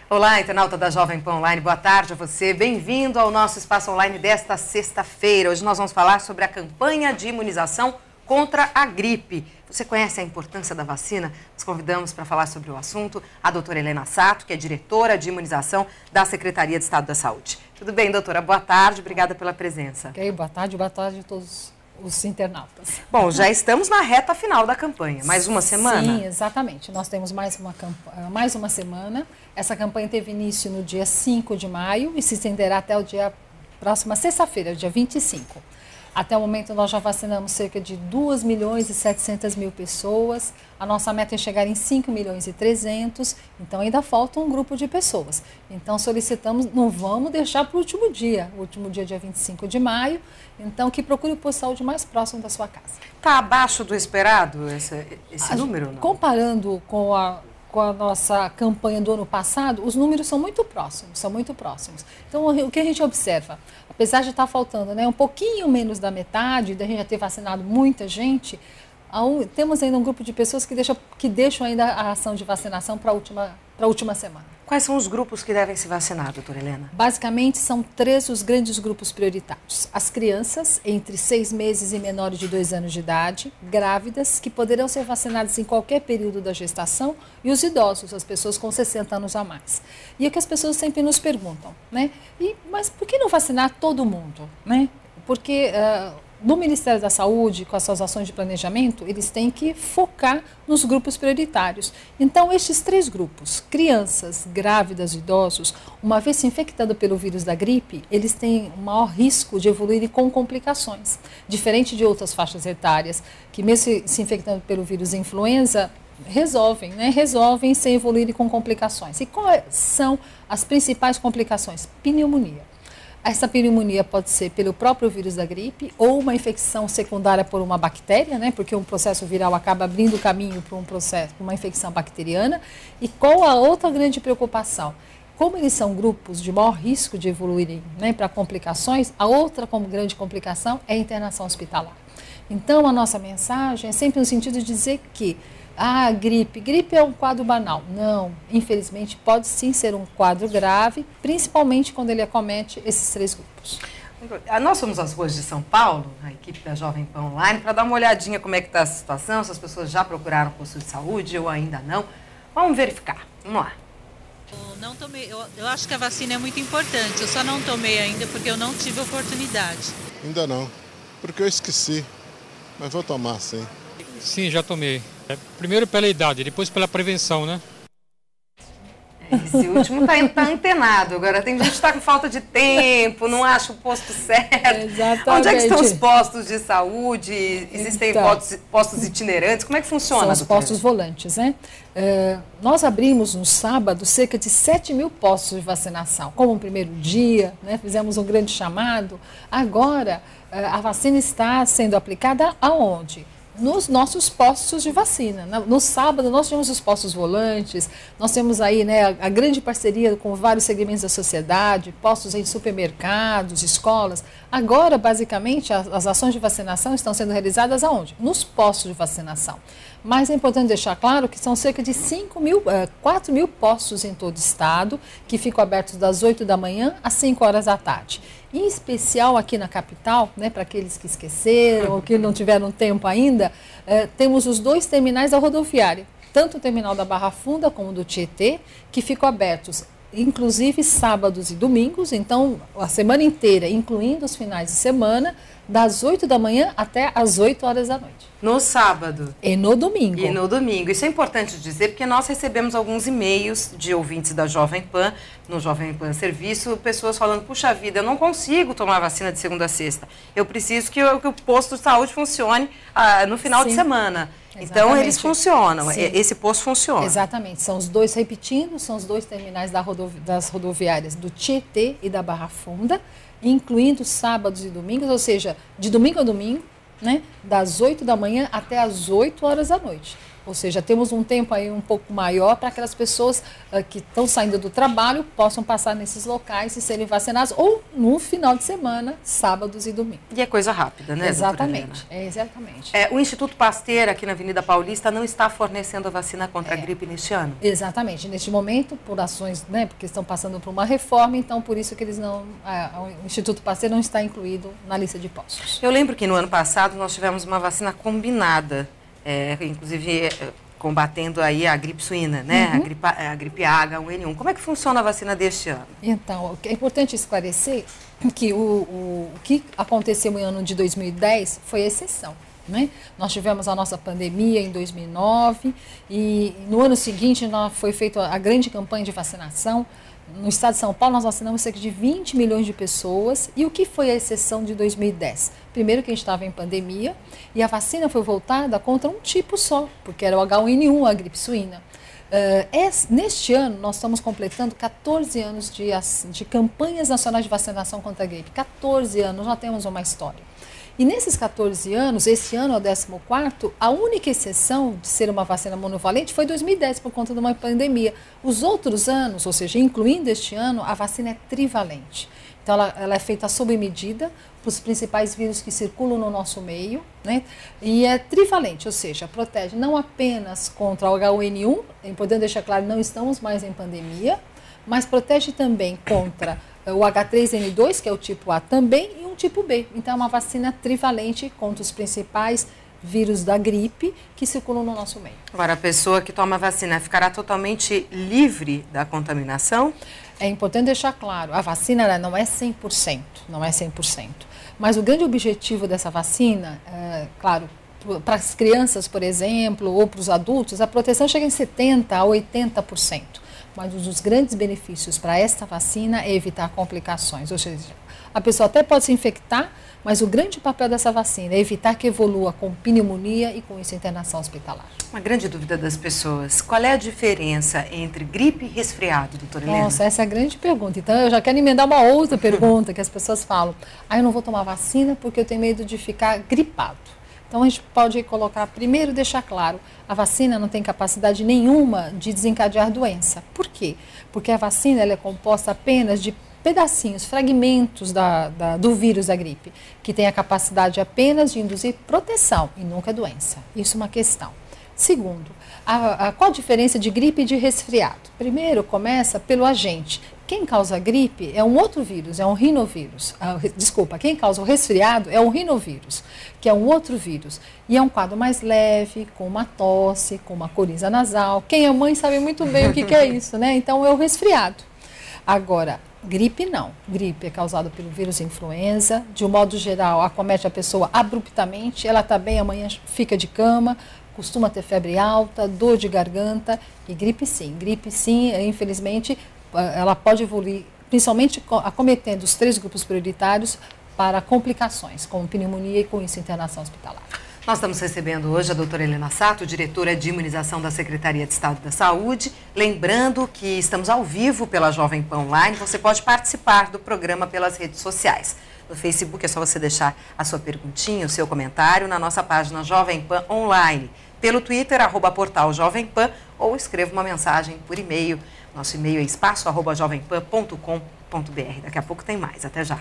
Olá, internauta da Jovem Pan Online, boa tarde a você. Bem-vindo ao nosso Espaço Online desta sexta-feira. Hoje nós vamos falar sobre a campanha de imunização contra a gripe. Você conhece a importância da vacina? Nós convidamos para falar sobre o assunto a doutora Helena Sato, que é diretora de imunização da Secretaria de Estado da Saúde. Tudo bem, doutora? Boa tarde, obrigada pela presença. Ok, boa tarde a todos os internautas. Bom, já estamos na reta final da campanha. Mais uma semana? Sim, exatamente. Nós temos mais uma semana. Essa campanha teve início no dia 5 de maio e se estenderá até o dia próxima sexta-feira, dia 25. Até o momento nós já vacinamos cerca de 2.700.000 pessoas. A nossa meta é chegar em 5.300.000, então ainda falta um grupo de pessoas. Então solicitamos, não vamos deixar para o último dia dia 25 de maio, então que procure o posto de saúde mais próximo da sua casa. Está abaixo do esperado esse número? Não? Comparando com a nossa campanha do ano passado, os números são muito próximos. Então, o que a gente observa? Apesar de estar faltando um pouquinho menos da metade, da gente já ter vacinado muita gente, temos ainda um grupo de pessoas que deixam ainda a ação de vacinação para a última semana. Quais são os grupos que devem se vacinar, doutora Helena? Basicamente, são 3 os grandes grupos prioritários. As crianças, entre 6 meses e menores de 2 anos de idade, grávidas, que poderão ser vacinadas em qualquer período da gestação, e os idosos, as pessoas com 60 anos a mais. E é que as pessoas sempre nos perguntam, mas por que não vacinar todo mundo, Porque no Ministério da Saúde, com as suas ações de planejamento, eles têm que focar nos grupos prioritários. Então, estes 3 grupos, crianças, grávidas, idosos, uma vez se infectando pelo vírus da gripe, eles têm um maior risco de evoluírem com complicações. Diferente de outras faixas etárias, que mesmo se infectando pelo vírus influenza, resolvem sem evoluírem com complicações. E quais são as principais complicações? Pneumonia. Essa pneumonia pode ser pelo próprio vírus da gripe ou uma infecção secundária por uma bactéria, porque um processo viral acaba abrindo caminho para uma infecção bacteriana. E qual a outra grande preocupação? Como eles são grupos de maior risco de evoluírem para complicações, a outra grande complicação é a internação hospitalar. Então, a nossa mensagem é sempre no sentido de dizer que gripe é um quadro banal. Não, infelizmente pode sim ser um quadro grave, principalmente quando ele acomete esses 3 grupos. Nós fomos às ruas de São Paulo, a equipe da Jovem Pan Online, para dar uma olhadinha como é que está a situação, se as pessoas já procuraram posto de saúde ou ainda não. Vamos verificar, vamos lá. Eu não tomei, eu acho que a vacina é muito importante, eu só não tomei ainda porque eu não tive oportunidade. Ainda não, porque eu esqueci, mas vou tomar sim. Sim, já tomei. Primeiro pela idade, depois pela prevenção, Esse último está antenado. Agora, tem gente que está com falta de tempo, não acha o posto certo. Exatamente. Onde é que estão os postos de saúde? Existem postos itinerantes? Como é que funciona? São os postos volantes, nós abrimos no sábado cerca de 7.000 postos de vacinação. Como o primeiro dia, fizemos um grande chamado. Agora, a vacina está sendo aplicada aonde? Nos nossos postos de vacina. No sábado, nós temos os postos volantes, nós temos aí a grande parceria com vários segmentos da sociedade, postos em supermercados, escolas. Agora, basicamente, as ações de vacinação estão sendo realizadas aonde? Nos postos de vacinação. Mas é importante deixar claro que são cerca de 4.000 postos em todo o estado, que ficam abertos das 8 da manhã às 5 horas da tarde. Em especial aqui na capital, para aqueles que esqueceram ou que não tiveram tempo ainda, temos os 2 terminais da rodoviária, tanto o terminal da Barra Funda como do Tietê, que ficam abertos inclusive sábados e domingos, então a semana inteira, incluindo os finais de semana, das 8 da manhã até as 8 horas da noite. No sábado. E no domingo. E no domingo. Isso é importante dizer, porque nós recebemos alguns e-mails de ouvintes da Jovem Pan, no Jovem Pan Serviço, pessoas falando, puxa vida, eu não consigo tomar vacina de segunda a sexta. Eu preciso que o posto de saúde funcione no final de semana. Exatamente. Então, eles funcionam. Sim. Esse posto funciona. Exatamente. São os 2, repetindo, são os 2 terminais das rodoviárias do Tietê e da Barra Funda, incluindo sábados e domingos, ou seja, de domingo a domingo, das 8 da manhã até as 8 horas da noite. Ou seja, temos um tempo aí um pouco maior para aquelas pessoas que estão saindo do trabalho possam passar nesses locais e serem vacinadas, ou no final de semana, sábados e domingos. E é coisa rápida, né, Exatamente, exatamente. O Instituto Pasteur, aqui na Avenida Paulista, não está fornecendo a vacina contra a gripe neste ano? Exatamente. Neste momento, por ações, né, porque estão passando por uma reforma, então por isso que eles não, o Instituto Pasteur não está incluído na lista de postos. Eu lembro que no ano passado nós tivemos uma vacina combinada, inclusive combatendo aí a gripe suína, né? A gripe H1N1. Como é que funciona a vacina deste ano? Então, é importante esclarecer que o que aconteceu no ano de 2010 foi exceção. Né? Nós tivemos a nossa pandemia em 2009 e no ano seguinte foi feita a grande campanha de vacinação. No estado de São Paulo, nós vacinamos cerca de 20 milhões de pessoas. E o que foi a exceção de 2010? Primeiro que a gente estava em pandemia e a vacina foi voltada contra um tipo só, porque era o H1N1, a gripe suína. Neste ano, nós estamos completando 14 anos de campanhas nacionais de vacinação contra a gripe. 14 anos, já temos uma história. E nesses 14 anos, esse ano é o 14º, a única exceção de ser uma vacina monovalente foi 2010, por conta de uma pandemia. Os outros anos, ou seja, incluindo este ano, a vacina é trivalente. Então, ela é feita sob medida para os principais vírus que circulam no nosso meio, né? E é trivalente, ou seja, protege não apenas contra o H1N1, é importante deixar claro, não estamos mais em pandemia, mas protege também contra o H3N2, que é o tipo A também, e um tipo B. Então, é uma vacina trivalente contra os principais vírus da gripe que circulam no nosso meio. Agora, a pessoa que toma a vacina ficará totalmente livre da contaminação? É importante deixar claro, a vacina ela não é 100%, não é 100%. Mas o grande objetivo dessa vacina, claro, para as crianças, por exemplo, ou para os adultos, a proteção chega em 70% a 80%. Mas um dos grandes benefícios para esta vacina é evitar complicações. Ou seja, a pessoa até pode se infectar, mas o grande papel dessa vacina é evitar que evolua com pneumonia e com isso internação hospitalar. Uma grande dúvida das pessoas, qual é a diferença entre gripe e resfriado, doutora Helena? Nossa, essa é a grande pergunta. Então, eu já quero emendar uma outra pergunta que as pessoas falam. Eu não vou tomar vacina porque eu tenho medo de ficar gripado. Então, a gente pode colocar, primeiro, deixar claro, a vacina não tem capacidade nenhuma de desencadear doença. Por quê? Porque a vacina ela é composta apenas de pedacinhos, fragmentos do vírus da gripe, que tem a capacidade apenas de induzir proteção e nunca doença. Isso é uma questão. Segundo, qual a diferença de gripe e de resfriado? Primeiro, começa pelo agente. Quem causa a gripe é um outro vírus, é um rinovírus. Quem causa o resfriado é um rinovírus, que é um outro vírus. E é um quadro mais leve, com uma tosse, com uma coriza nasal. Quem é mãe sabe muito bem o que é isso, né? Então, é o resfriado. Agora, gripe não. Gripe é causada pelo vírus influenza. De um modo geral, acomete a pessoa abruptamente. Ela está bem, amanhã fica de cama. Costuma ter febre alta, dor de garganta. E gripe, sim, infelizmente, ela pode evoluir, principalmente acometendo os 3 grupos prioritários para complicações, como pneumonia e com isso internação hospitalar. Nós estamos recebendo hoje a doutora Helena Sato, diretora de imunização da Secretaria de Estado da Saúde. Lembrando que estamos ao vivo pela Jovem Pan Online, você pode participar do programa pelas redes sociais. No Facebook é só você deixar a sua perguntinha, o seu comentário na nossa página Jovem Pan Online. Pelo Twitter, @portal Jovem Pan, ou escreva uma mensagem por e-mail. Nosso e-mail é espaço@jovempan.com.br. Daqui a pouco tem mais. Até já.